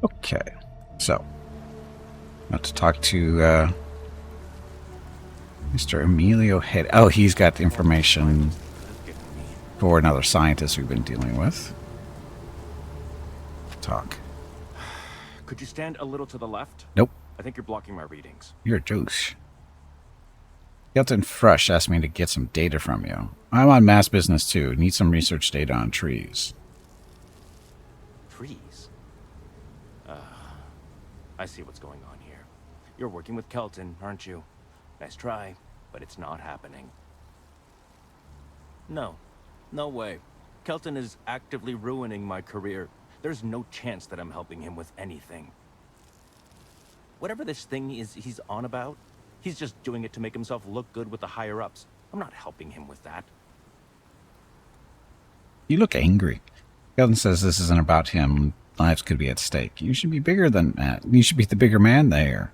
Okay, so about to talk to Mr. Emilio Head. Oh, he's got the information for another scientist we've been dealing with. Talk. Could you stand a little to the left? Nope. I think you're blocking my readings. You're a douche. Kelton Fresh asked me to get some data from you. I'm on mass business too. Need some research data on trees. Trees? I see what's going on here. You're working with Kelton, aren't you? Nice try, but it's not happening. No. No way. Kelton is actively ruining my career. There's no chance that I'm helping him with anything. Whatever this thing is he's on about, he's just doing it to make himself look good with the higher-ups. I'm not helping him with that. You look angry. Kelton says this isn't about him. Lives could be at stake. You should be bigger than that. You should be the bigger man there.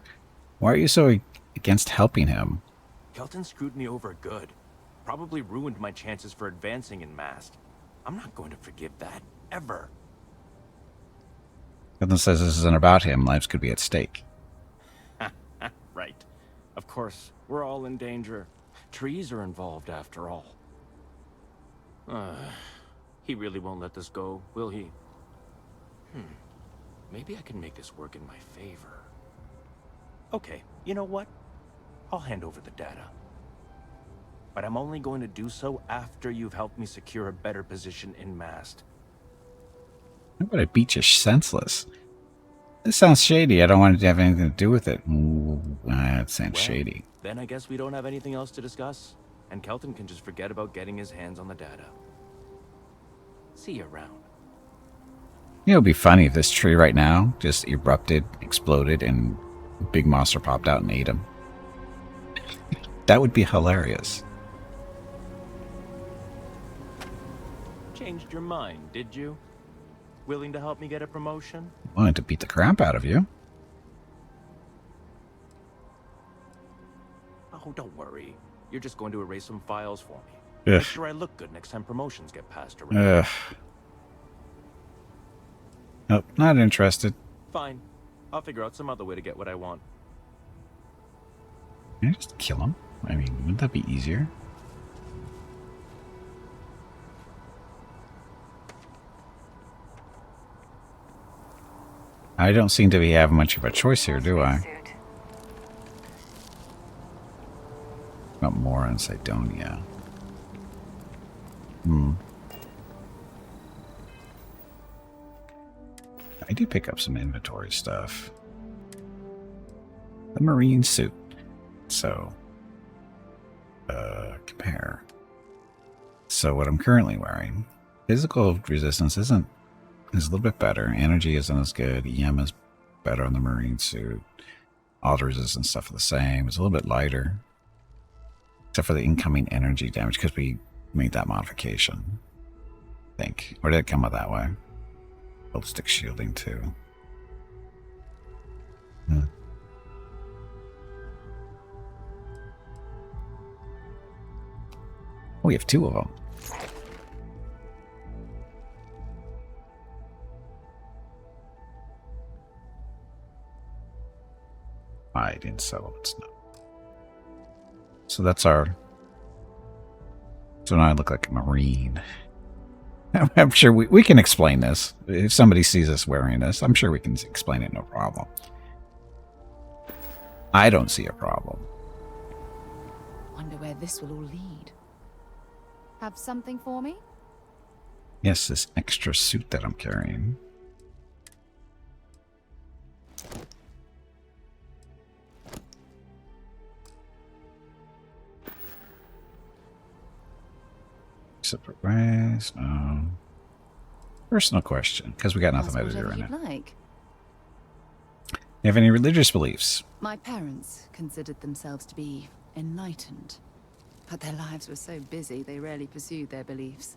Why are you so against helping him? Kelton screwed me over good. Probably ruined my chances for advancing in Mast. I'm not going to forgive that, ever. Kelton says this isn't about him. Lives could be at stake. Right. Of course, we're all in danger. Trees are involved after all. He really won't let this go, will he? Maybe I can make this work in my favor. Okay, you know what? I'll hand over the data. But I'm only going to do so after you've helped me secure a better position in Mast. How about I beat you senseless? This sounds shady. I don't want it to have anything to do with it. Ooh, that sounds shady. Then I guess we don't have anything else to discuss, and Kelton can just forget about getting his hands on the data. See you around. You know, it'd be funny if this tree right now just erupted, exploded, and a big monster popped out and ate him. That would be hilarious. Changed your mind, did you? Willing to help me get a promotion? Wanted to beat the crap out of you. Oh, don't worry. You're just going to erase some files for me. Make sure I look good next time promotions get passed around. Nope, not interested. Fine. I'll figure out some other way to get what I want. Can I just kill him? I mean, wouldn't that be easier? I don't seem to be having much of a choice here, do I? Got more on Cydonia. I do pick up some inventory stuff. The marine suit. So, compare. So what I'm currently wearing, physical resistance is a little bit better. Energy isn't as good. EM is better on the marine suit. All the resistance stuff are the same. It's a little bit lighter. Except for the incoming energy damage, because we made that modification. I think. Or did it come out that way? Stick shielding too. Oh, we have two of them. I didn't sell it. No. So that's our. So now I look like a marine. I'm sure we can explain this. If somebody sees us wearing this, I'm sure we can explain it, no problem. I don't see a problem. Wonder where this will all lead. Have something for me? Yes, this extra suit that I'm carrying. Separate ways. No. Personal question, because we got nothing better to do right now. Like. You have any religious beliefs? My parents considered themselves to be enlightened, but their lives were so busy they rarely pursued their beliefs.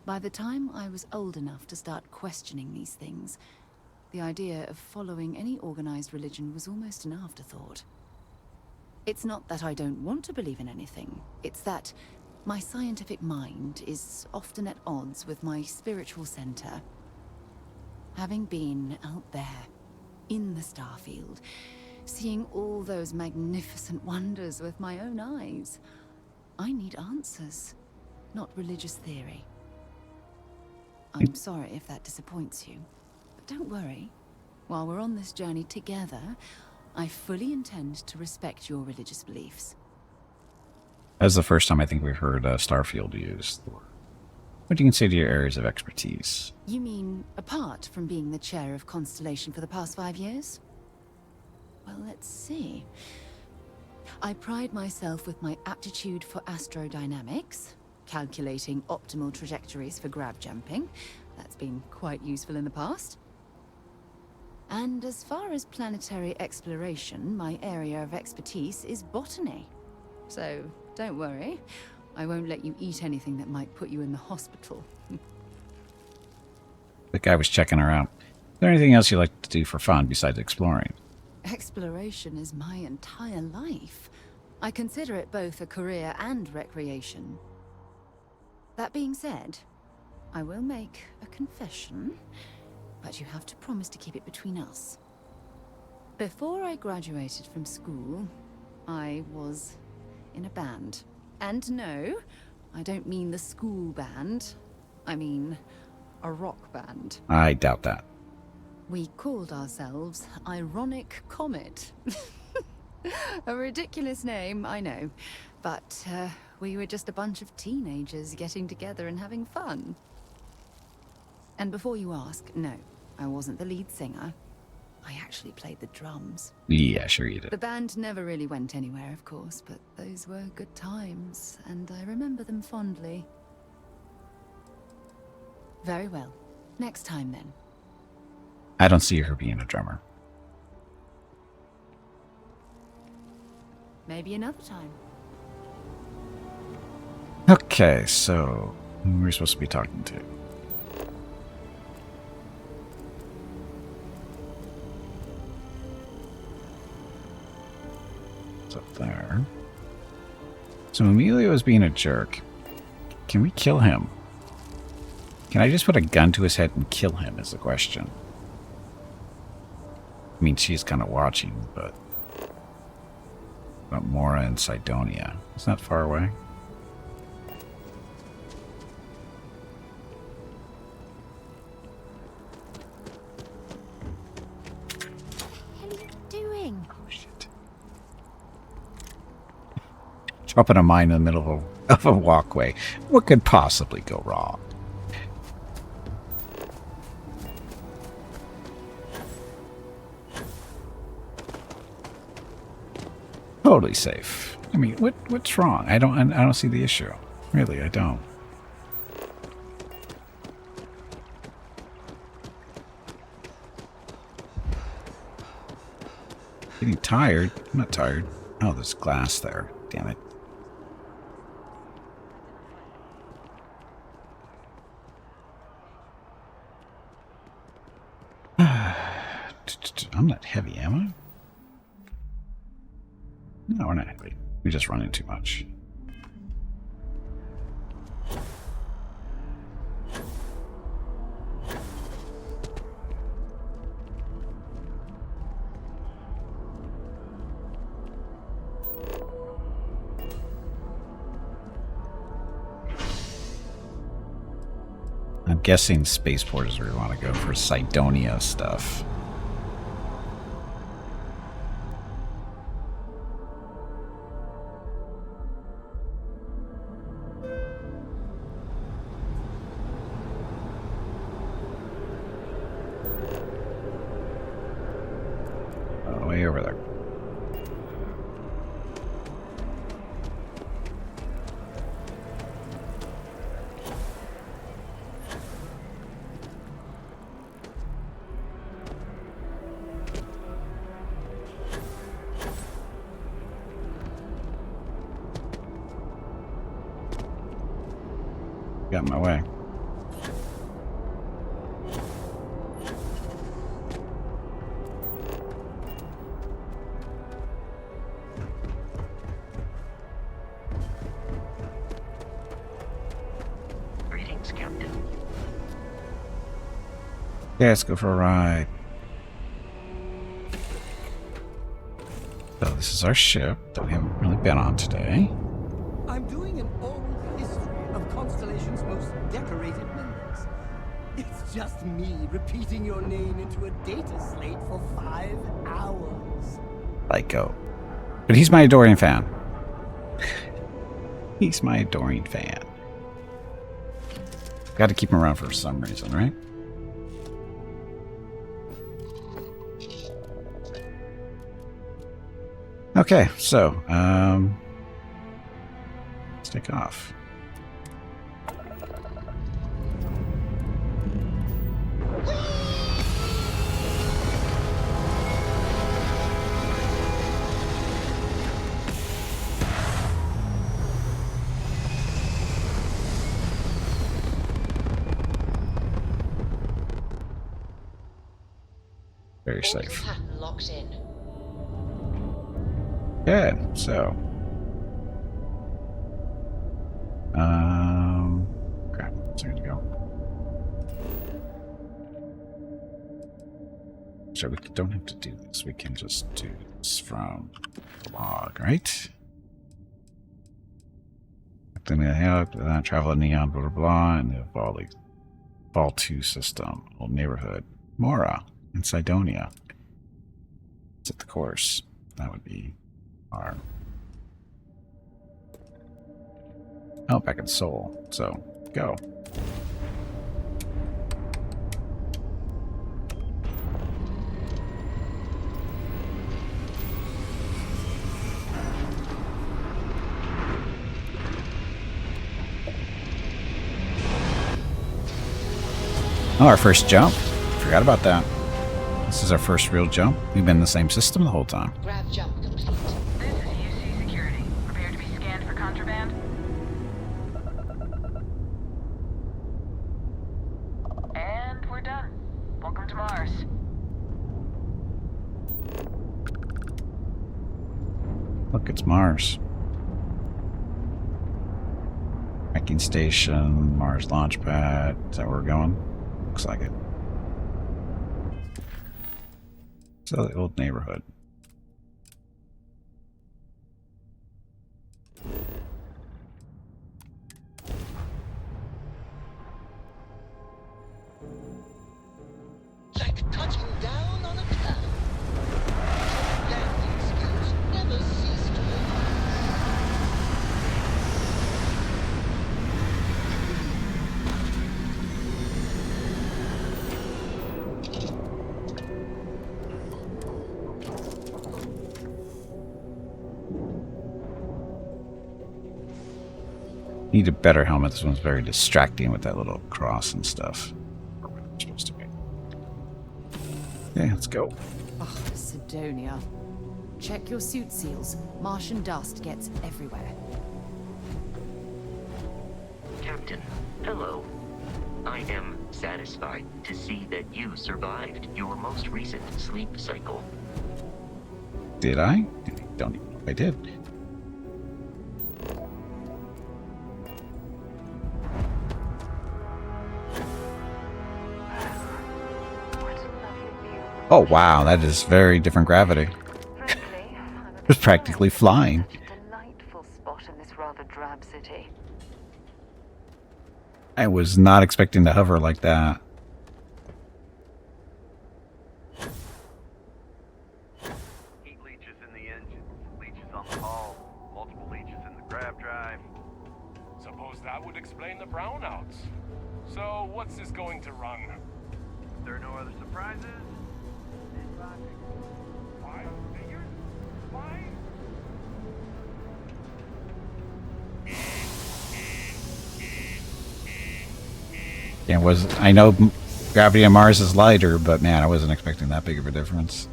By the time I was old enough to start questioning these things, the idea of following any organized religion was almost an afterthought. It's not that I don't want to believe in anything, it's that my scientific mind is often at odds with my spiritual center. Having been out there, in the Starfield, seeing all those magnificent wonders with my own eyes, I need answers, not religious theory. I'm sorry if that disappoints you, but don't worry. While we're on this journey together, I fully intend to respect your religious beliefs. That's the first time I think we've heard Starfield used. What do you consider your areas of expertise? You mean, apart from being the chair of Constellation for the past 5 years? Well, let's see. I pride myself with my aptitude for astrodynamics, calculating optimal trajectories for grab jumping. That's been quite useful in the past. And as far as planetary exploration, my area of expertise is botany. So, don't worry. I won't let you eat anything that might put you in the hospital. The guy was checking her out. Is there anything else you like to do for fun besides exploring? Exploration is my entire life. I consider it both a career and recreation. That being said, I will make a confession, but you have to promise to keep it between us. Before I graduated from school, I was in a band. And no, I don't mean the school band. I mean a rock band. I doubt that. We called ourselves Ironic Comet. A ridiculous name, I know. But we were just a bunch of teenagers getting together and having fun. And before you ask, no, I wasn't the lead singer. I actually played the drums. Yeah, sure you did. The band never really went anywhere, of course, but those were good times, and I remember them fondly. Very well. Next time, then. I don't see her being a drummer. Maybe another time. Okay, so who are we supposed to be talking to? It's up there. So Emilio is being a jerk. Can we kill him? Can I just put a gun to his head and kill him is the question. I mean, she's kind of watching, but Mora and Cydonia. It's not far away. What are you doing? Oh, shit. Dropping a mine in the middle of a walkway. What could possibly go wrong? Totally safe. I mean, what's wrong? I don't see the issue. Really, I don't. Getting tired? I'm not tired. Oh, there's glass there. Damn it. I'm not heavy, am I? No, we're not heavy. We just run in too much. I'm guessing spaceport is where we want to go for Cydonia stuff. Way over there. Got in my way. Yeah, let's go for a ride. So this is our ship that we haven't really been on today. I'm doing an oral history of Constellation's most decorated members. It's just me repeating your name into a data slate for 5 hours. Lyco. But he's my adoring fan. He's my adoring fan. Got to keep him around for some reason, right? Okay, so let's take off. Very safe. Pattern locked in. Good. So, crap. What's going to go? So we don't have to do this. We can just do this from the log, right? Then we have travel in Neon, blah blah blah, and the Fall 2 system, old neighborhood, Mora in Cydonia. Set the course. That would be our. Oh, back in Seoul. So, go. Oh, our first jump. Forgot about that. This is our first real jump. We've been in the same system the whole time. Grav jump complete. This is UC Security. Prepare to be scanned for contraband. And we're done. Welcome to Mars. Look, it's Mars. Tracking station, Mars launch pad. Is that where we're going? Looks like it. So the old neighborhood. Like touching down on a cloud. Landing skills never cease to amaze. Need a better helmet. This one's very distracting with that little cross and stuff. Or where it's supposed to be. Okay, let's go. Oh, Cydonia. Check your suit seals. Martian dust gets everywhere. Captain, hello. I am satisfied to see that you survived your most recent sleep cycle. Did I? I don't even know if I did. Oh wow, that is very different gravity. It's practically flying. Delightful spot in this rather drab city. I was not expecting to hover like that. Heat leeches in the engine, leeches on the hull, multiple leeches in the grav drive. Suppose that would explain the brownouts. So, what's this going to run? If there are no other surprises, it's logic. 5 figures? 5? Yeah, I know gravity on Mars is lighter, but man, I wasn't expecting that big of a difference.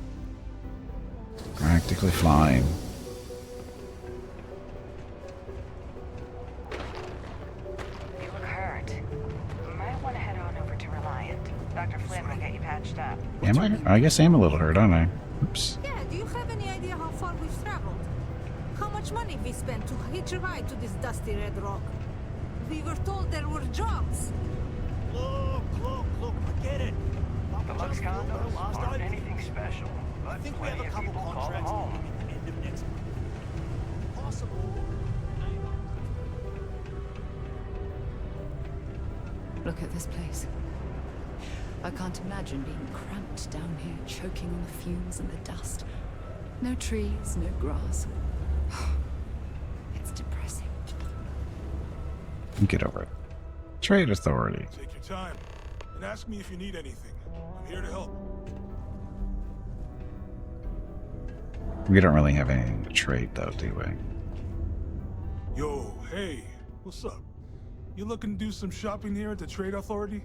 Practically flying. You look hurt. Might want to head on over to Reliant. Dr. Flynn will get you patched up. Am I? I guess I am a little hurt, aren't I? Oops. Yeah, do you have any idea how far we've traveled? How much money we spent to hitch a ride to this dusty red rock? We were told there were jobs. Look, I get it. But special, but I think we have plenty a of couple people call them contracts home. at the end of next month. Possible. Look at this place. I can't imagine being cramped down here, choking on the fumes and the dust. No trees, no grass. It's depressing. Get over it. Trade Authority. Take your time and ask me if you need anything. I'm here to help. We don't really have anything to trade, though, do we? Yo, hey, what's up? You looking to do some shopping here at the Trade Authority?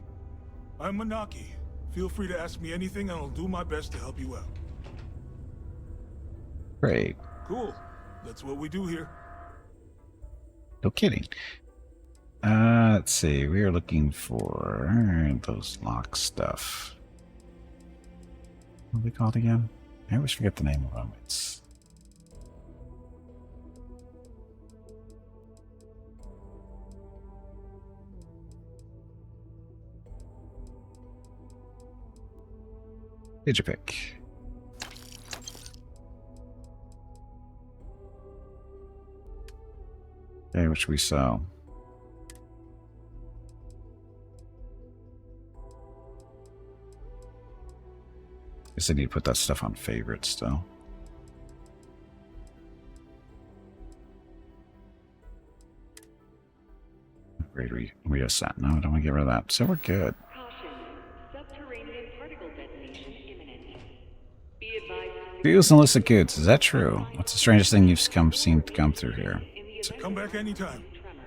I'm Manaki. Feel free to ask me anything and I'll do my best to help you out. Great. Cool. That's what we do here. No kidding. Let's see. We are looking for those lock stuff. What are they called again? I always forget the name of them. It's Digipick. Okay, which we sell. Guess I need to put that stuff on favorites still. Great, we are set. No, I don't want to get rid of that. So we're good. Caution. Subterranean particle detonation imminent. Be advised. Feels and illicit goods. Is that true? What's the strangest thing you've seen to come through here? In the event Come back anytime. tremor.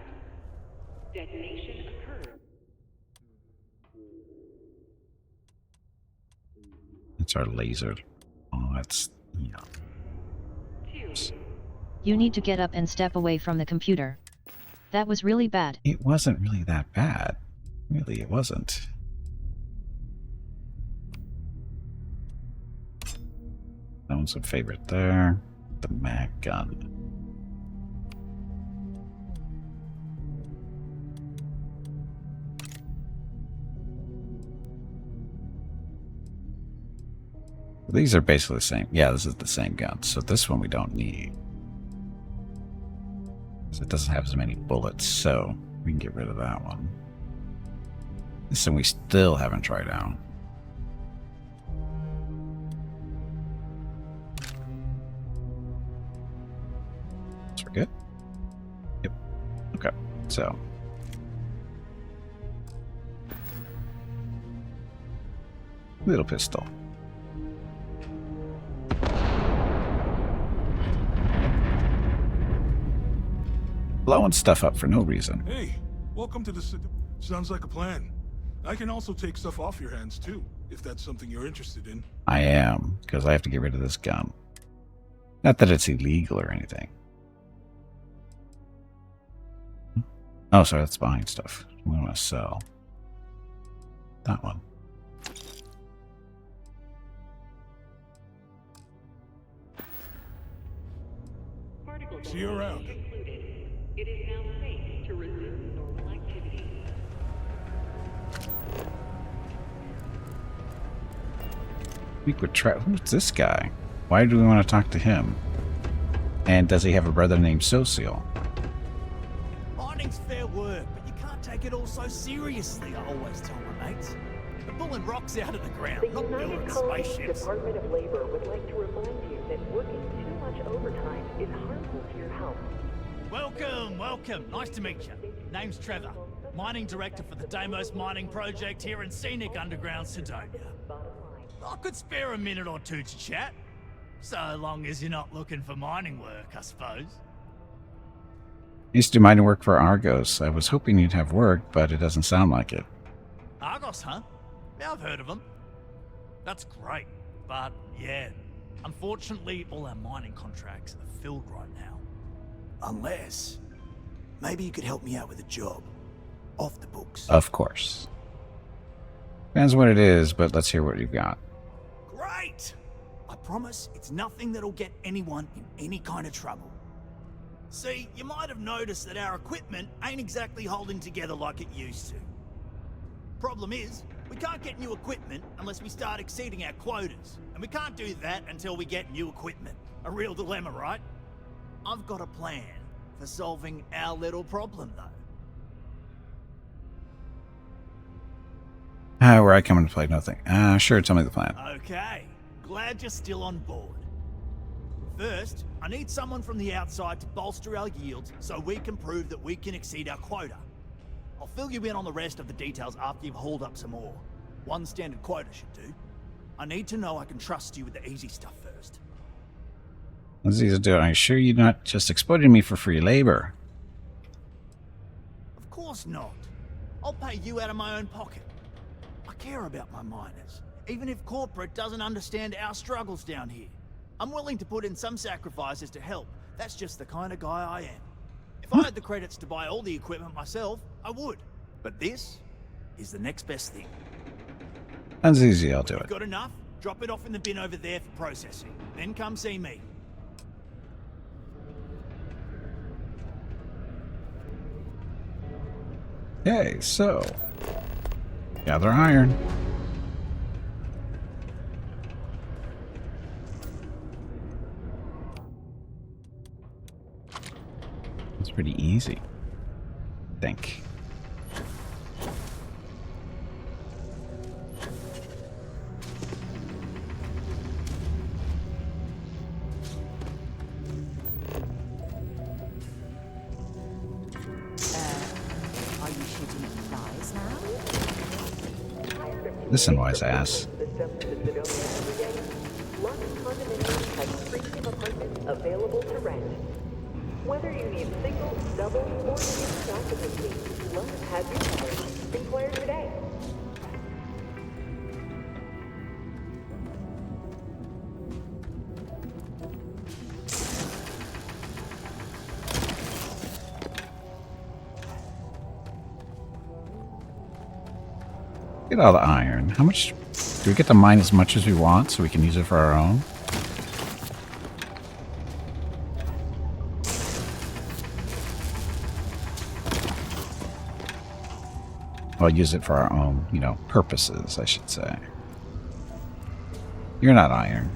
Detonation occurred. It's our laser. Oh, that's yeah. 2. You need to get up and step away from the computer. That was really bad. It wasn't really that bad. Really, it wasn't. That one's a favorite there. The mag gun. These are basically the same. Yeah, this is the same gun. So this one we don't need. So it doesn't have as many bullets, so we can get rid of that one. This one we still haven't tried out. So we're good? Yep. Okay, so. Little pistol. Blowing stuff up for no reason. Hey, welcome to the city. Sounds like a plan. I can also take stuff off your hands too, if that's something you're interested in. I am, because I have to get rid of this gun. Not that it's illegal or anything. Oh, sorry, that's buying stuff. We want to sell. That one. Particle See you around. concluded. It is now safe to resume normal activity. We could try. Who's this guy? Why do we want to talk to him? And does he have a brother named Social? Mining's fair work, but you can't take it all so seriously, I always tell my mates. We're pulling rocks out of the ground, The not United building Colonies spaceships. Department of Labor would like to remind you that working too much overtime is harmful to your health. Welcome, welcome. Nice to meet you. Name's Trevor, mining director for the Deimos mining project here in scenic underground Sidonia. I could spare a minute or two to chat, so long as you're not looking for mining work, I suppose. I used to do mining work for Argos. I was hoping you'd have work, but it doesn't sound like it. Argos, huh? Yeah, I've heard of them. That's great, but yeah, unfortunately, all our mining contracts are filled right now. Unless, maybe you could help me out with a job. Off the books. Of course. Depends what it is, but let's hear what you've got. Great! I promise it's nothing that'll get anyone in any kind of trouble. See, you might have noticed that our equipment ain't exactly holding together like it used to. Problem is, We can't get new equipment unless we start exceeding our quotas. And we can't do that until we get new equipment. A real dilemma, right? I've got a plan for solving our little problem, though. Where I come into play, nothing. Sure, tell me the plan. Okay, glad you're still on board. First, I need someone from the outside to bolster our yields so we can prove that we can exceed our quota. I'll fill you in on the rest of the details after you've hauled up some more. One standard quota should do. I need to know I can trust you with the easy stuff first. What's easy to do? Are you sure you're not just exploiting me for free labor? Of course not. I'll pay you out of my own pocket. I care about my miners, even if corporate doesn't understand our struggles down here. I'm willing to put in some sacrifices to help. That's just the kind of guy I am. If I had the credits to buy all the equipment myself, I would. But this is the next best thing. That's easy, I'll do it. Got enough? Drop it off in the bin over there for processing. Then come see me. Okay, so gather iron. It's pretty easy, I think. Listen, wise ass. Available to rent. Whether you need single, double, or mixed occupancy, Lux has you covered. Inquire today. Get all the iron. How much do we get to mine as much as we want so we can use it for our own? Well, use it for our own, you know, purposes, I should say. You're not iron.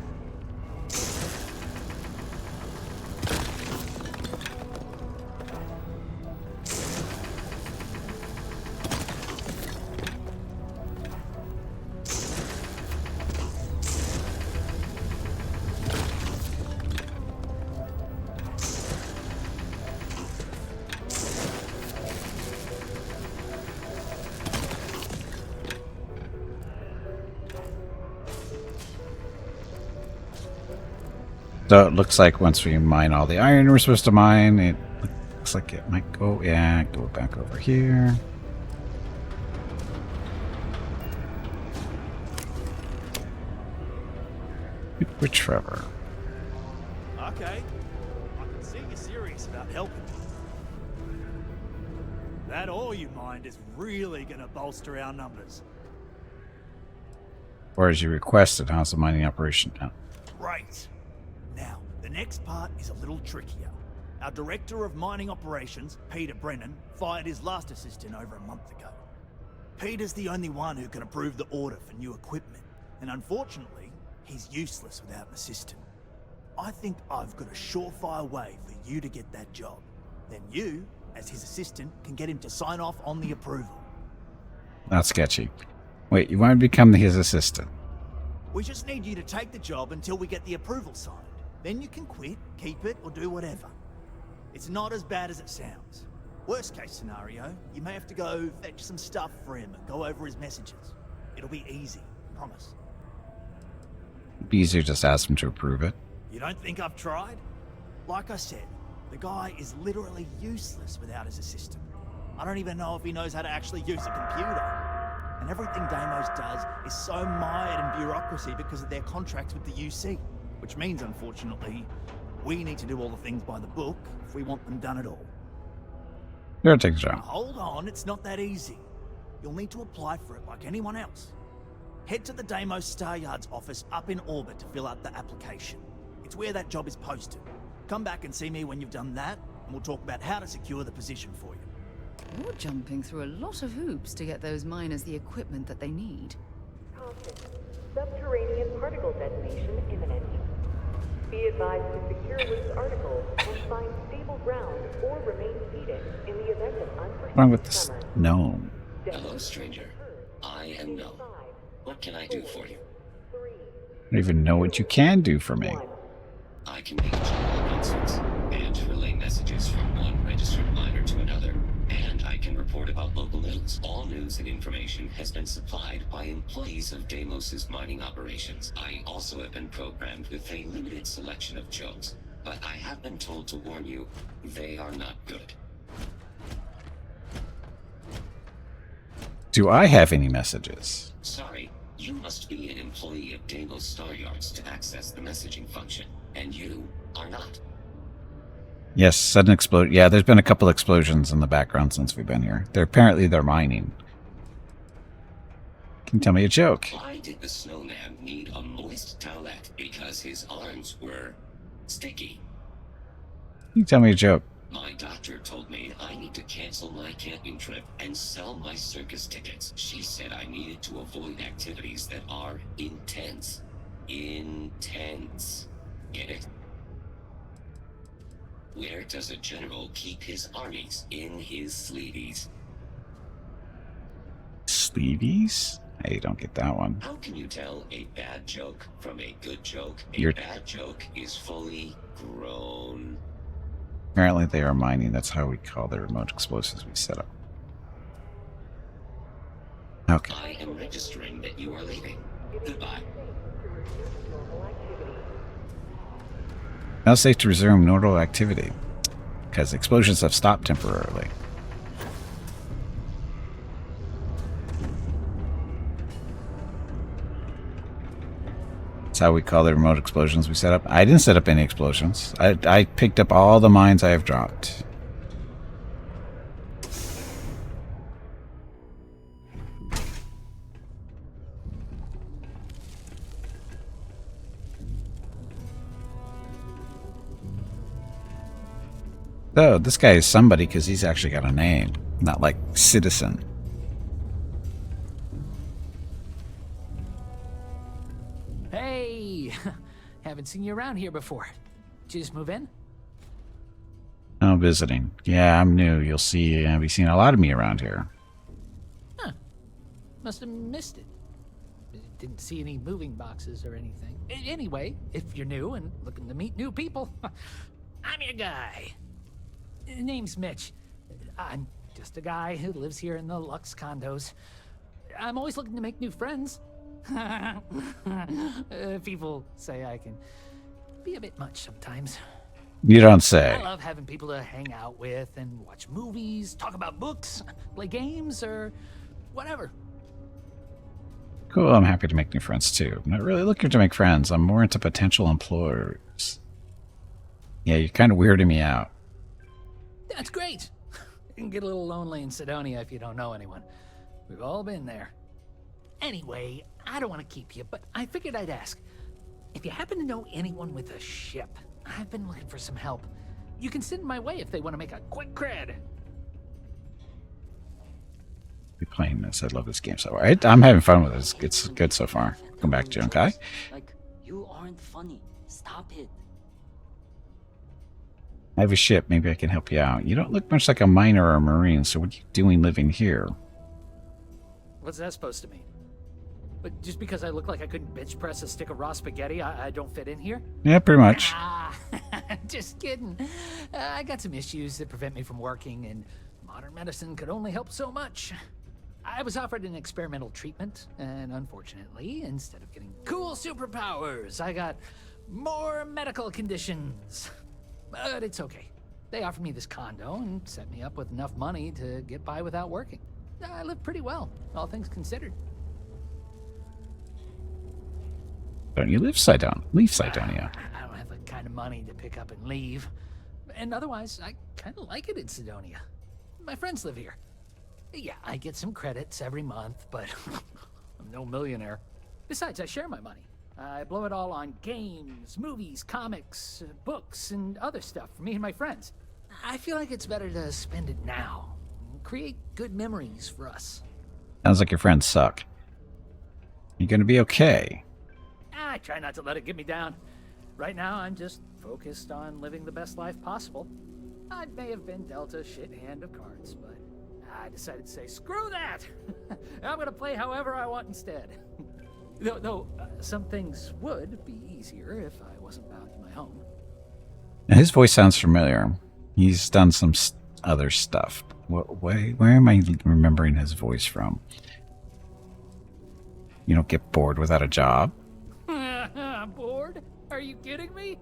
So it looks like once we mine all the iron we're supposed to mine, it looks like it might go, yeah, go back over here. With Trevor. Okay, I can see you're serious about helping. That ore you mined is really gonna bolster our numbers. Or as you requested, how's the mining operation now? Right. Now, the next part is a little trickier. Our director of mining operations, Peter Brennan, fired his last assistant over a month ago. Peter's the only one who can approve the order for new equipment, and unfortunately, he's useless without an assistant. I think I've got a surefire way for you to get that job. Then you, as his assistant, can get him to sign off on the approval. That's sketchy. Wait, you want to become his assistant? We just need you to take the job until we get the approval signed. Then you can quit, keep it, or do whatever. It's not as bad as it sounds. Worst case scenario, you may have to go fetch some stuff for him and go over his messages. It'll be easy, promise. It'd be easier just ask him to approve it. You don't think I've tried? Like I said, the guy is literally useless without his assistant. I don't even know if he knows how to actually use a computer. And everything Deimos does is so mired in bureaucracy because of their contracts with the UC. Which means, unfortunately, we need to do all the things by the book if we want them done at all. You're gonna take the job. Hold on, it's not that easy. You'll need to apply for it like anyone else. Head to the Deimos Star Yard's office up in orbit to fill out the application. It's where that job is posted. Come back and see me when you've done that, and we'll talk about how to secure the position for you. You're jumping through a lot of hoops to get those miners the equipment that they need. Caution. Subterranean particle detonation imminent. Be advised to secure loose articles and find stable ground or remain seated in the event of unforeseen Wrong with this tremor. gnome? Hello, stranger. I am No. What can I do for you? I don't even know what you can do for me. I can make general announcements and relay messages from one registered miner to another. And I can report about local news. All news and information has been supplied by employees of Deimos's mining operations. I also have been programmed with a limited selection of jokes, but I have been told to warn you, they are not good. Do I have any messages? Sorry, you must be an employee of Deimos Star Yards to access the messaging function, and you are not. Yes, sudden explode. Yeah, there's been a couple explosions in the background since we've been here. They're mining. Can you tell me a joke? Why did the snowman need a moist towelette? Because his arms were sticky. Can you tell me a joke? My doctor told me I need to cancel my camping trip and sell my circus tickets. She said I needed to avoid activities that are intense. Intense. Get it? Where does a general keep his armies? In his sleeveys. Sleeveys? I don't get that one. How can you tell a bad joke from a good joke? You're... bad joke is fully grown. Apparently they are mining. That's how we call the remote explosives we set up. Okay. I am registering that you are leaving. Goodbye. Now it's safe to resume normal activity, because explosions have stopped temporarily. That's how we call the remote explosions we set up. I didn't set up any explosions. I picked up all the mines I have dropped. So, this guy is somebody because he's actually got a name, not like Citizen. Hey! Haven't seen you around here before. Did you just move in? Oh, visiting. Yeah, I'm new. You'll be seeing a lot of me around here. Huh. Must have missed it. Didn't see any moving boxes or anything. Anyway, if you're new and looking to meet new people, I'm your guy. Name's Mitch. I'm just a guy who lives here in the Lux condos. I'm always looking to make new friends. People say I can be a bit much sometimes. You don't say. I love having people to hang out with and watch movies, talk about books, play games, or whatever. Cool, I'm happy to make new friends too. I'm not really looking to make friends. I'm more into potential employers. Yeah, you're kind of weirding me out. That's great. You can get a little lonely in Sidonia if you don't know anyone. We've all been there. Anyway, I don't want to keep you, but I figured I'd ask. If you happen to know anyone with a ship, I've been looking for some help. You can send my way if they want to make a quick cred. Be playing this. I love this game so far. I'm having fun with it. It's good so far. Come back, Junkai. Like, you aren't funny. Stop it. I have a ship. Maybe I can help you out. You don't look much like a miner or a marine, so what are you doing living here? What's that supposed to mean? But just because I look like I couldn't bench press a stick of raw spaghetti, I don't fit in here? Yeah, pretty much. Just kidding. I got some issues that prevent me from working, and modern medicine could only help so much. I was offered an experimental treatment, and unfortunately, instead of getting cool superpowers, I got more medical conditions. But it's okay. They offered me this condo and set me up with enough money to get by without working. I live pretty well, all things considered. Don't you leave Sidonia? I don't have the kind of money to pick up and leave. And otherwise, I kind of like it in Sidonia. My friends live here. Yeah, I get some credits every month, but I'm no millionaire. Besides, I share my money. I blow it all on games, movies, comics, books, and other stuff for me and my friends. I feel like it's better to spend it now. create good memories for us. Sounds like your friends suck. You're gonna be okay. I try not to let it get me down. Right now, I'm just focused on living the best life possible. I may have been dealt a shit hand of cards, but I decided to say, screw that! I'm gonna play however I want instead. Though some things would be easier if I wasn't bound to my home. Now, his voice sounds familiar. He's done some other stuff. Where am I remembering his voice from? You don't get bored without a job? I'm bored? Are you kidding me?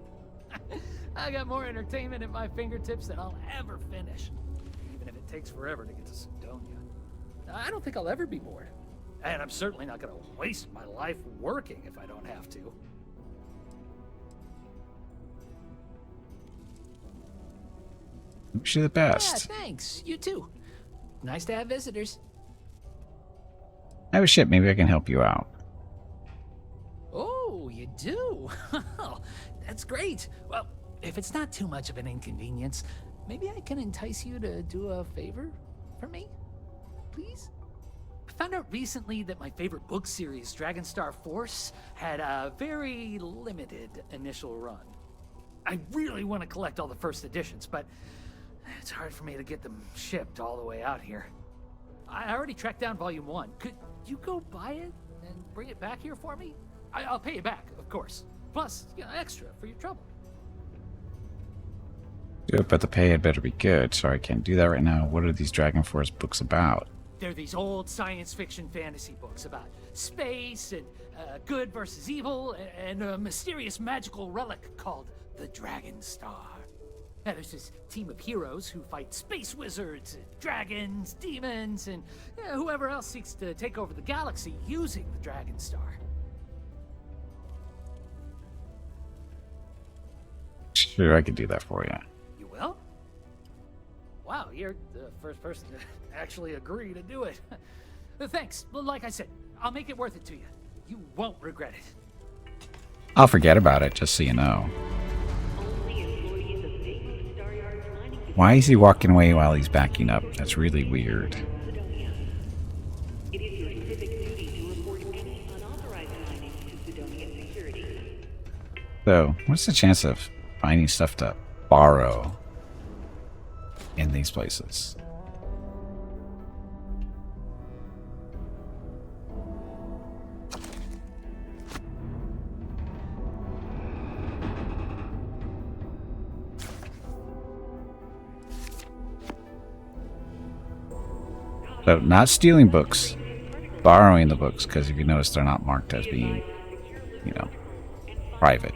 I got more entertainment at my fingertips than I'll ever finish. Even if it takes forever to get to Sidonia. I don't think I'll ever be bored. And I'm certainly not going to waste my life working if I don't have to. Wish you the best. Yeah, thanks. You too. Nice to have visitors. Oh shit, maybe I can help you out. Oh, you do? That's great. Well, if it's not too much of an inconvenience, maybe I can entice you to do a favor for me? Please? I found out recently that my favorite book series, Dragonstar Force, had a very limited initial run. I really want to collect all the first editions, but it's hard for me to get them shipped all the way out here. I already tracked down Volume 1. Could you go buy it and bring it back here for me? I'll pay you back, of course. Plus, extra for your trouble. Do it, but the pay had better be good. Sorry, I can't do that right now. What are these Dragon Force books about? They're these old science fiction fantasy books about space and good versus evil and a mysterious magical relic called the Dragon Star. Now, there's this team of heroes who fight space wizards, dragons, demons, and whoever else seeks to take over the galaxy using the Dragon Star. Sure, I could do that for you. You will? Wow, you're the first person to actually agree to do it. Thanks. Well, like I said, I'll make it worth it to you. You won't regret it. I'll forget about it, just so you know. Why is he walking away while he's backing up? That's really weird. So, what's the chance of finding stuff to borrow in these places? So, not stealing books, borrowing the books, because if you notice, they're not marked as being, private.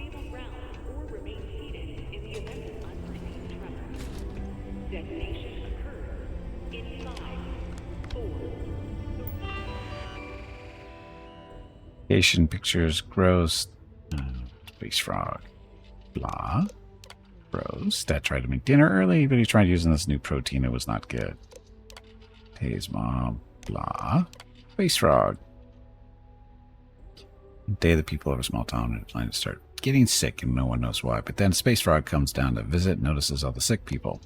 Asian pictures, gross, space frog, blah, gross. Dad tried to make dinner early, but he tried using this new protein. It was not good. His mom, blah, space frog. Day the people of a small town and plan to start getting sick, and no one knows why. But then Space Frog comes down to visit, notices all the sick people.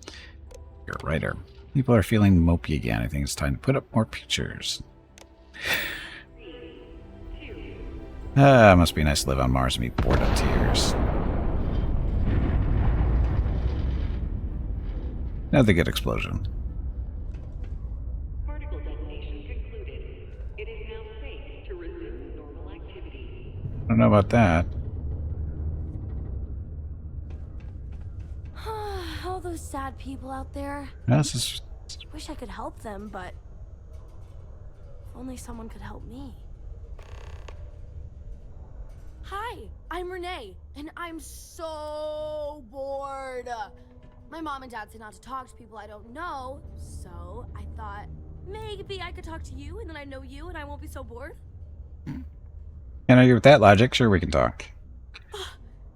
You're a writer. People are feeling mopey again. I think it's time to put up more pictures. Must be nice to live on Mars and be bored of tears. Another good explosion. Particle detonation concluded. It is now safe to resume normal activity. I don't know about that. All those sad people out there. Wish I could help them, but if only someone could help me. Hi, I'm Renee, and I'm so bored. My mom and dad say not to talk to people I don't know, so I thought maybe I could talk to you, and then I know you, and I won't be so bored. And argue with that logic? Sure, we can talk.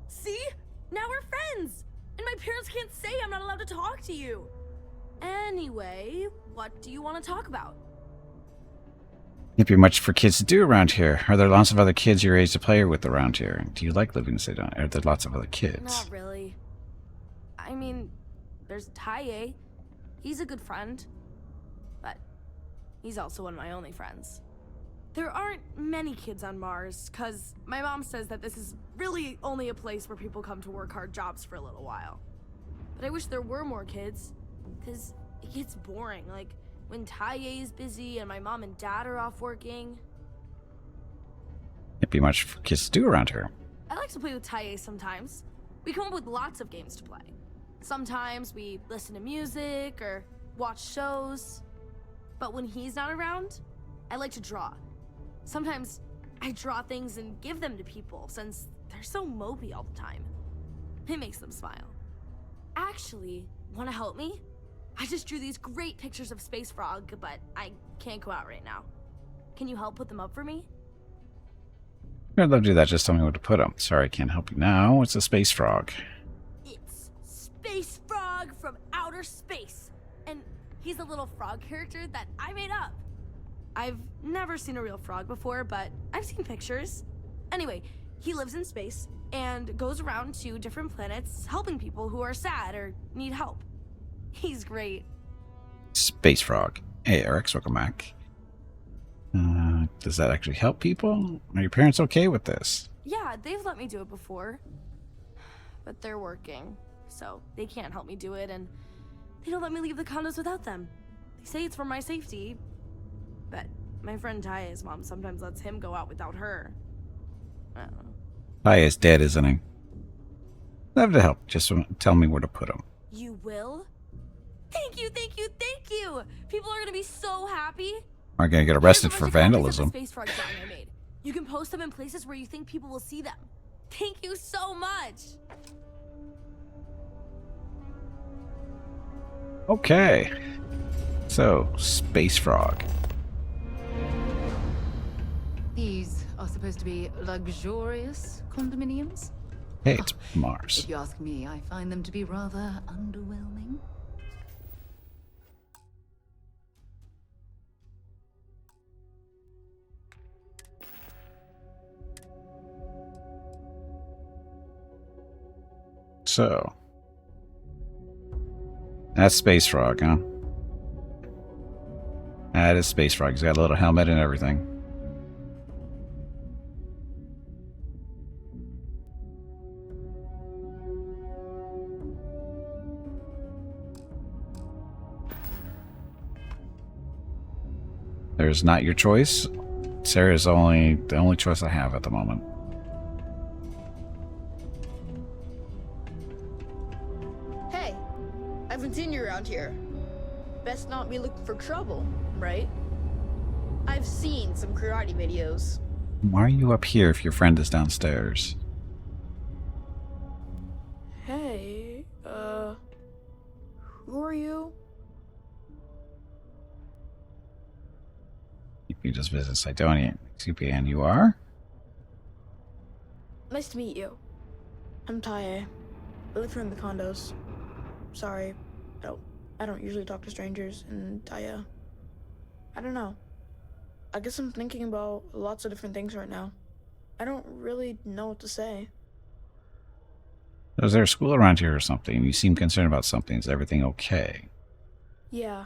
See? Now we're friends! And my parents can't say I'm not allowed to talk to you. Anyway, what do you want to talk about? Can't be much for kids to do around here. Are there lots of other kids your age to play with around here? Do you like living in Sedona? Are there lots of other kids? Not really. I mean, there's Taye. He's a good friend. He's also one of my only friends. There aren't many kids on Mars, because my mom says that this is really only a place where people come to work hard jobs for a little while. But I wish there were more kids, because it gets boring, like when Taye is busy and my mom and dad are off working. Can't be much for kids to do around here. I like to play with Taye sometimes. We come up with lots of games to play. Sometimes we listen to music or watch shows. But when he's not around, I like to draw. Sometimes I draw things and give them to people since they're so mopey all the time. It makes them smile. Actually, want to help me? I just drew these great pictures of Space Frog, but I can't go out right now. Can you help put them up for me? I'd love to do that. Just tell me where to put them. Sorry, I can't help you now. It's a space frog. It's Space Frog from outer space. And he's a little frog character that I made up. I've never seen a real frog before, but I've seen pictures. Anyway, he lives in space and goes around to different planets helping people who are sad or need help. He's great. Space frog. Hey, Eric, welcome back. Does that actually help people? Are your parents okay with this? Yeah, they've let me do it before. But they're working, so they can't help me do it, and they don't let me leave the condos without them. They say it's for my safety, but my friend Taya's mom sometimes lets him go out without her. I don't know. Taya is dead, isn't he? Love to help. Just tell me where to put him. You will? Thank you, thank you, thank you! People are gonna be so happy. I'm gonna get arrested for vandalism. Space frog drawing I made. You can post them in places where you think people will see them. Thank you so much! Okay. So, space frog. These are supposed to be luxurious condominiums? Hey, it's Mars. If you ask me, I find them to be rather underwhelming. So, that's Space Frog, huh? That is Space Frog. He's got a little helmet and everything. There's not your choice. Sarah's the only choice I have at the moment. Hey, I haven't seen you around here. Best not be looking for trouble, right? I've seen some karate videos. Why are you up here if your friend is downstairs? Hey, who are you? You just visit Cydonia. CP, and you are? Nice to meet you. I'm Taye. I live here in the condos. Sorry, I don't usually talk to strangers, and I don't know. I guess I'm thinking about lots of different things right now. I don't really know what to say. Is there a school around here or something? You seem concerned about something. Is everything okay? Yeah.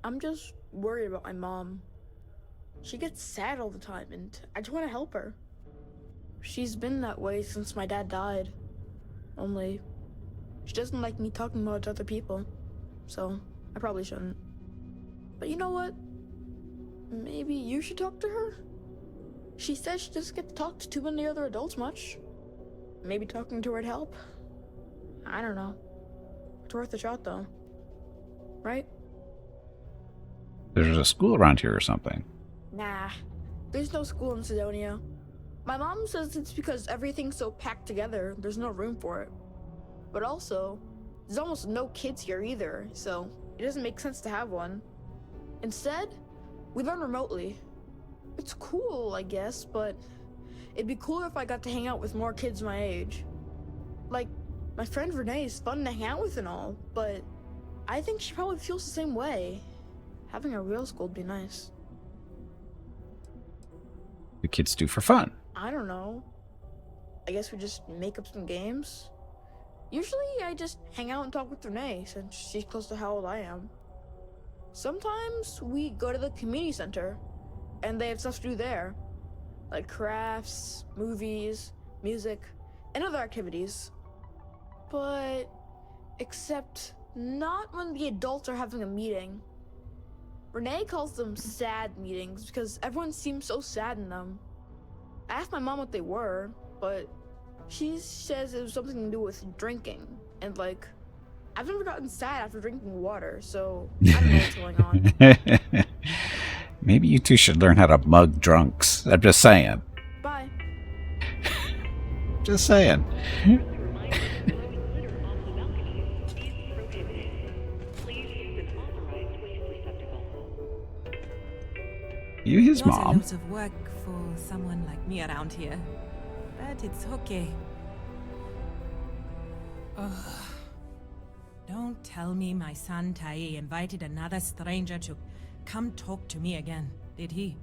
I'm just worried about my mom. She gets sad all the time, and I just want to help her. She's been that way since my dad died. Only, she doesn't like me talking about it to other people, so I probably shouldn't. But you know what? Maybe you should talk to her? She says she doesn't get to talk to too many other adults much. Maybe talking to her would help. I don't know. It's worth a shot, though. Right? There's a school around here or something. Nah, there's no school in Cydonia. My mom says it's because everything's so packed together, there's no room for it. But also, there's almost no kids here either, so it doesn't make sense to have one. Instead, we learn remotely. It's cool, I guess, but it'd be cooler if I got to hang out with more kids my age. Like, my friend Renee is fun to hang out with and all, but I think she probably feels the same way. Having a real school would be nice. The kids do for fun. I don't know. I guess we just make up some games. Usually I just hang out and talk with Renee since she's close to how old I am. Sometimes we go to the community center, and they have stuff to do there, like crafts, movies, music, and other activities. But except not when the adults are having a meeting. Renee calls them sad meetings because everyone seems so sad in them. I asked my mom what they were, but she says it was something to do with drinking, and like, I've never gotten sad after drinking water, so I don't know what's going on. Maybe you two should learn how to mug drunks. I'm just saying. Bye. Just saying. You his Not mom. a lot of work for someone like me around here, but it's okay. Ugh. Don't tell me my son Tai invited another stranger to come talk to me again, did he?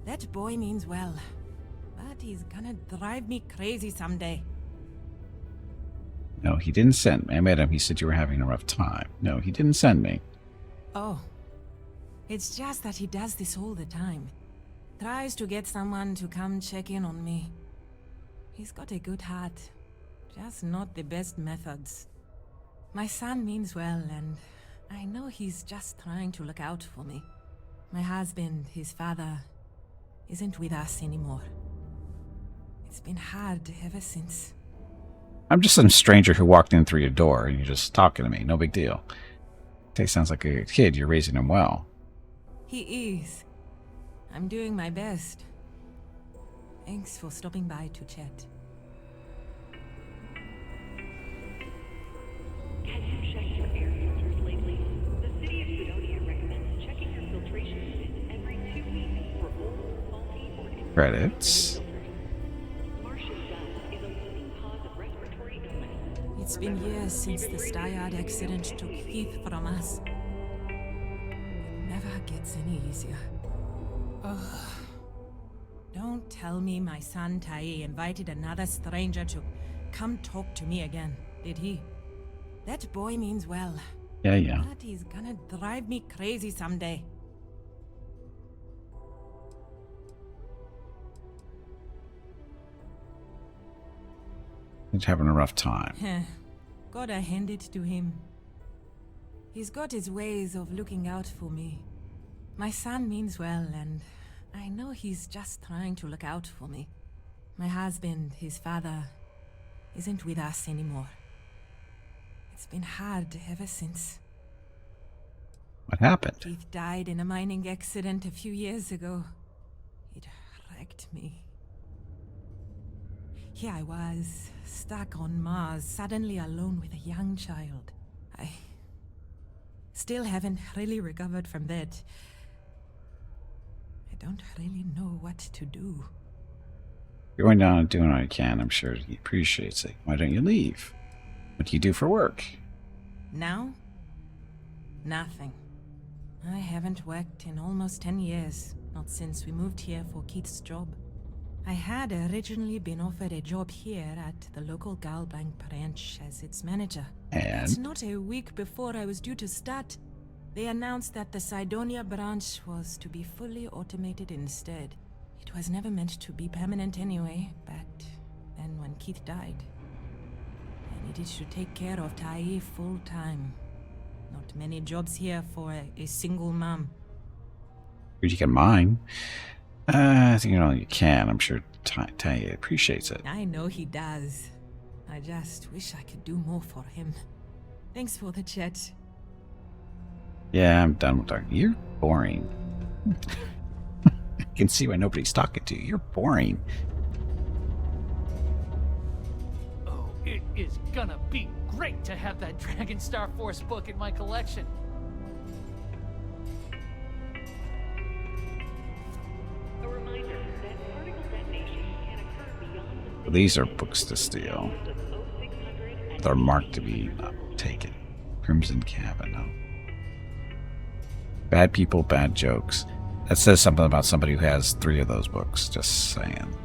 That boy means well, but he's gonna drive me crazy someday. No, he didn't send me. I met him. He said you were having a rough time. No, he didn't send me. Oh. It's just that he does this all the time. Tries to get someone to come check in on me. He's got a good heart, just not the best methods. My son means well, and I know he's just trying to look out for me. My husband, his father, isn't with us anymore. It's been hard ever since. I'm just some stranger who walked in through your door and you're just talking to me. No big deal. Tay sounds like a kid. You're raising him well. He is. I'm doing my best. Thanks for stopping by to chat. Have you checked your air filters lately? The city of Sidonia recommends checking your filtration unit every 2 weeks for old, faulty, or invalid Credits. filters. Martian dust is a leading cause of respiratory illness. It's been years since the Styard accident took Heath from us. It never gets any easier. Ugh. Don't tell me my son Tai invited another stranger to come talk to me again, did he? That boy means well. Yeah. But he's gonna drive me crazy someday. He's having a rough time. Gotta hand it to him. He's got his ways of looking out for me. My son means well, and I know he's just trying to look out for me. My husband, his father, isn't with us anymore. It's been hard ever since. What happened? Keith died in a mining accident a few years ago. It wrecked me. Here I was, stuck on Mars, suddenly alone with a young child. I still haven't really recovered from that. I don't really know what to do. You're going down and doing what you can. I'm sure he appreciates it. Why don't you leave? What do you do for work? Now? Nothing. I haven't worked in almost 10 years, not since we moved here for Keith's job. I had originally been offered a job here at the local Galbank branch as its manager. And? It's not a week before I was due to start. They announced that the Sidonia branch was to be fully automated instead. It was never meant to be permanent anyway, but then when Keith died, I needed to take care of Tai full time. Not many jobs here for a single mom. You can mine. I think you can. I'm sure Tai appreciates it. I know he does. I just wish I could do more for him. Thanks for the chat. Yeah, I'm done with talking. You're boring. I can see why nobody's talking to you. You're boring. Oh, it is gonna be great to have that Dragon Star Force book in my collection. A reminder that particle detonation can occur beyond the These are books to steal. They're marked to be not taken. Crimson Cabin. No. Bad people, bad jokes. That says something about somebody who has 3 of those books. Just saying.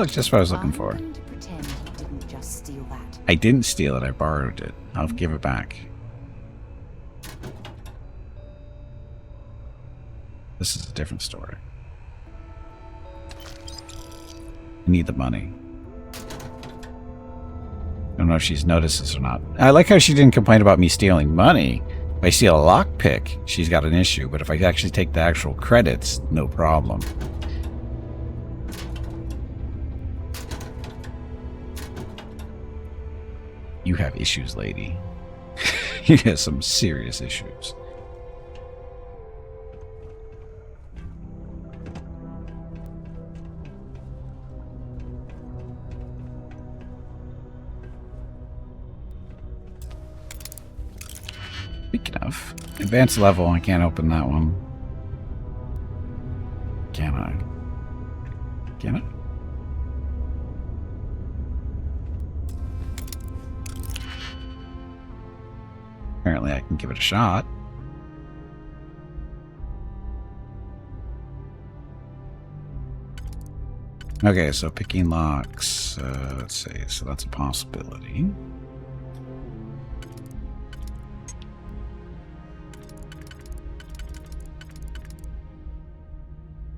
look, just what I was looking for. I'm going to pretend you didn't just steal that. I didn't steal it, I borrowed it. I'll give it back. This is a different story. I need the money. I don't know if she's noticed this or not. I like how she didn't complain about me stealing money. If I steal a lockpick, she's got an issue. But if I actually take the actual credits, no problem. You have issues, lady. You have some serious issues. Speaking of, advanced level, I can't open that one. Can I? Can I? Apparently I can give it a shot. Okay, so picking locks, let's see, so that's a possibility.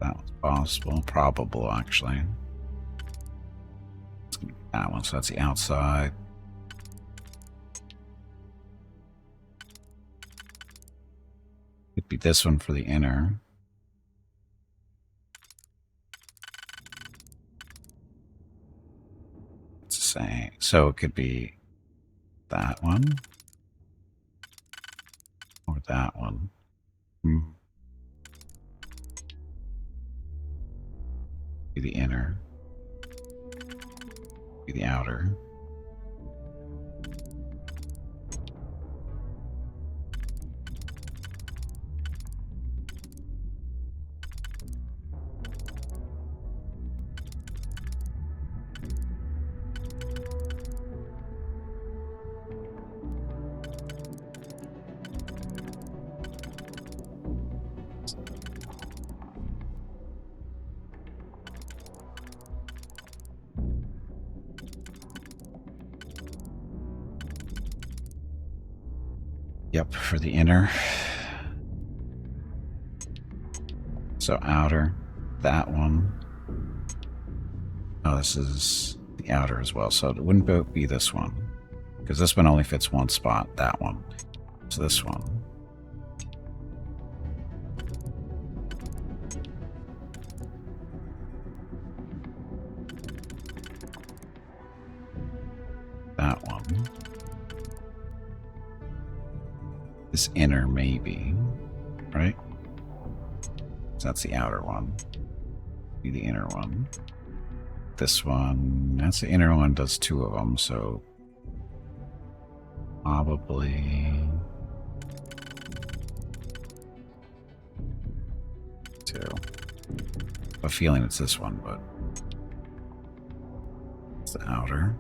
That was possible, probable actually. That one, so that's the outside. Could be this one for the inner. It's the same. So it could be that one. Or that one. Be the inner. Be the outer. Yep, for the inner. So outer, that one. Oh, this is the outer as well. So it wouldn't be this one, because this one only fits one spot, that one. So this one. That one. This inner, maybe, right? So that's the outer one. Be the inner one. This one, that's the inner one, does two of them, so probably two. I have a feeling it's this one, but it's the outer.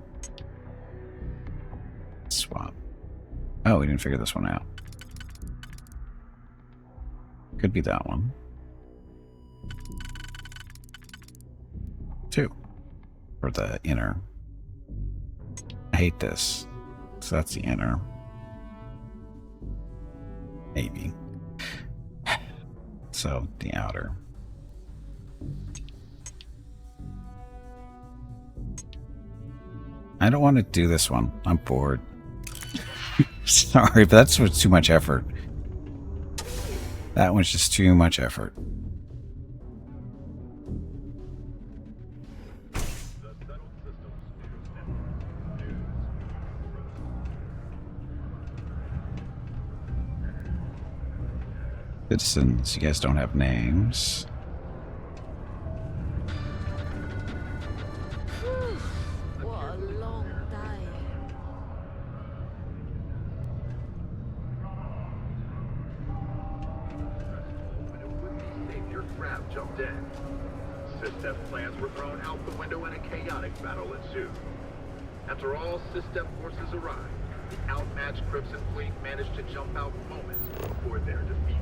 Swap. Oh, we didn't figure this one out. Could be that one. Two. For the inner. I hate this. So that's the inner. Maybe. So the outer. I don't want to do this one. I'm bored. Sorry, but that's too much effort. That one's just too much effort. Citizens, you guys don't have names. What a long day. Savior Crab jumped in. System plans were thrown out the window and a chaotic battle ensued. After all System forces arrived, the outmatched Crimson Fleet managed to jump out moments before their defeat.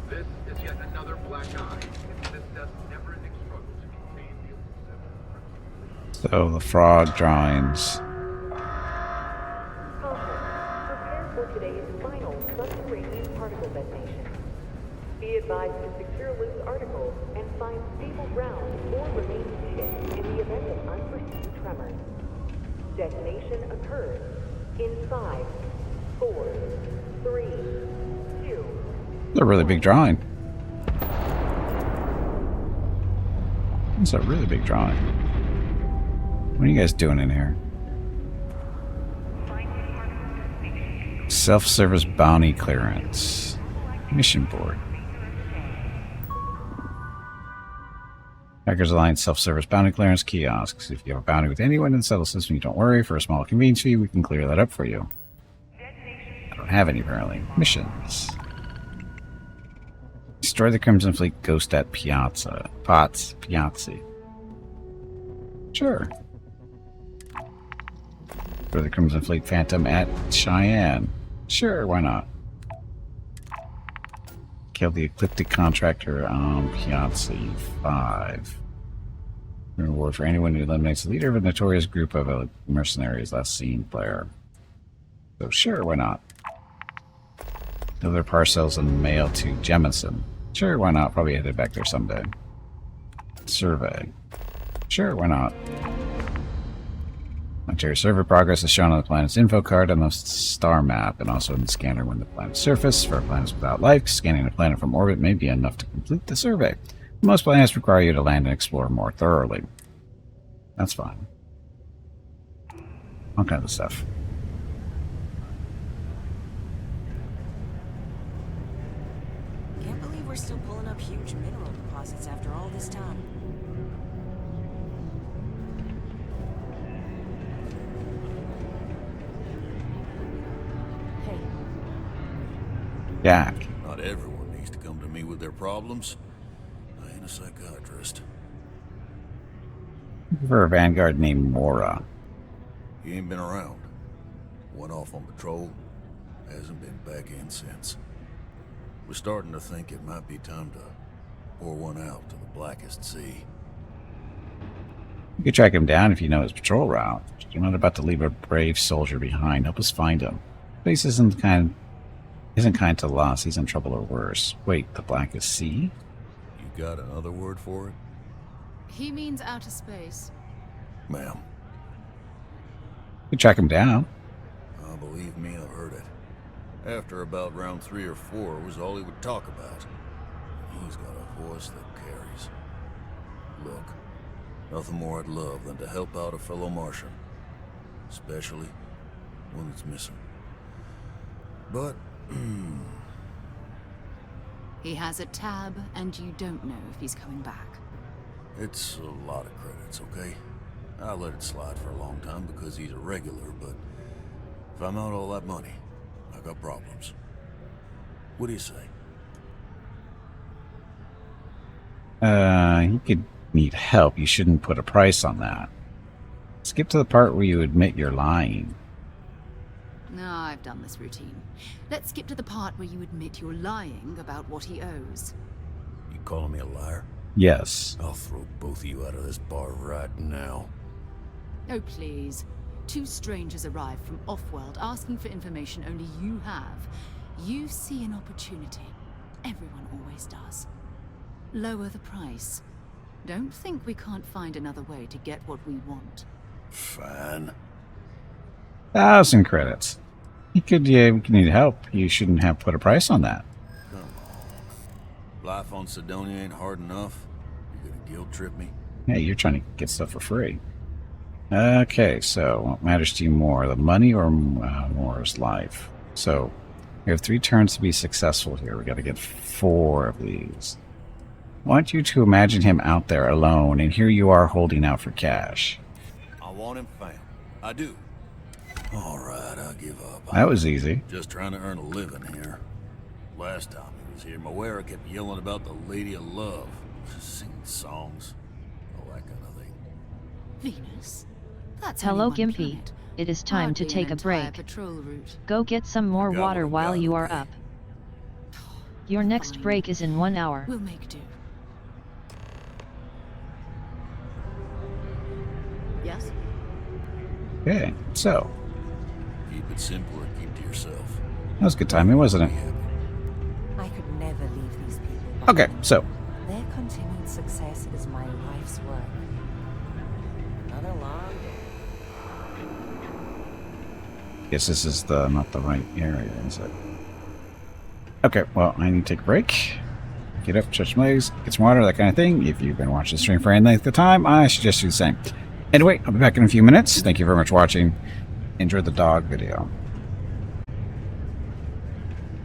This is yet another black eye in System's never-ending struggle to contain the elusive Crimson So the frog drawings. Prepare for today's final subterranean particle detonation. Be advised to secure loose articles and find stable ground or remain seated in the event of unforeseen tremors. Detonation occurs in 5, 4, 3, 2. It's a really big drawing. It's a really big drawing. What are you guys doing in here? Self-service bounty clearance. Mission board. Hackers Alliance self-service bounty clearance kiosks. If you have a bounty with anyone in the settle system, you don't worry. For a small convenience fee, we can clear that up for you. I don't have any, apparently. Missions. Destroy the Crimson Fleet Ghost at Piazza. Piazzi. Sure. Destroy the Crimson Fleet Phantom at Cheyenne. Sure, why not? Kill the Ecliptic Contractor on Piazzi 5. Reward for anyone who eliminates the leader of a notorious group of mercenaries last seen player. So sure, why not? Deliver parcels and mail to Jemison. Sure, why not? Probably headed back there someday. Survey. Sure, why not? Planetary survey progress is shown on the planet's info card on the star map and also in the scanner when the planet's surface. For planets without life, scanning a planet from orbit may be enough to complete the survey. Most planets require you to land and explore more thoroughly. That's fine. All kinds of stuff. Can't believe we're still pulling up huge mineral deposits after all this time. Hey. Jack. Not everyone needs to come to me with their problems. I ain't a psychiatrist. For a vanguard named Mora. He ain't been around. Went off on patrol. Hasn't been back in since. We're starting to think it might be time to pour one out to the blackest sea. You could track him down if you know his patrol route. You're not about to leave a brave soldier behind. Help us find him. Place isn't kind to loss. He's in trouble or worse. Wait, the blackest sea? You got another word for it? He means outer space. Ma'am. You could track him down. Oh, believe me, I've heard it. After about round 3 or 4 was all he would talk about. He's got a voice that carries. Look, nothing more I'd love than to help out a fellow Martian. Especially one that's missing. But, He has a tab, and you don't know if he's coming back. it's a lot of credits, okay? I let it slide for a long time because he's a regular, but if I'm out all that money, I got problems. What do you say? He could need help. You shouldn't put a price on that. Skip to the part where you admit you're lying. No, I've done this routine. Let's skip to the part where you admit you're lying about what he owes. You calling me a liar? Yes. I'll throw both of you out of this bar right now. Oh, please. 2 strangers arrive from off-world asking for information only you have. You see an opportunity. Everyone always does. Lower the price. Don't think we can't find another way to get what we want. Fine. 1,000 credits. You could need help. You shouldn't have put a price on that. Come on. Life on Sidonia ain't hard enough. You gonna guilt trip me? Hey, you're trying to get stuff for free. Okay, so what matters to you more, the money or Mora's life? So, we have 3 turns to be successful here. We got to get 4 of these. I want you to imagine him out there alone, and here you are holding out for cash. I want him found. I do. Alright, I'll give up. That was easy. Just trying to earn a living here. Last time he was here, Moera kept yelling about the Lady of Love. Singing songs. All that kind of thing. Venus? That's Hello, only one Gimpy. planet. It is time to Hardly take an a entire break. patrol route. Go get some more water while you are up. Your next break is in 1 hour. We'll make do. Yes? Okay, so Keep it simple and keep to yourself. that was good timing, wasn't it? I could never leave these people behind. Okay, so Their continued success is my life's work. Another long guess this is not the right area, is it? Okay, well, I need to take a break. Get up, stretch my legs, get some water, that kind of thing. If you've been watching the stream for any length of time, I suggest you do the same. Anyway, I'll be back in a few minutes. Thank you very much for watching. Enjoy the dog video.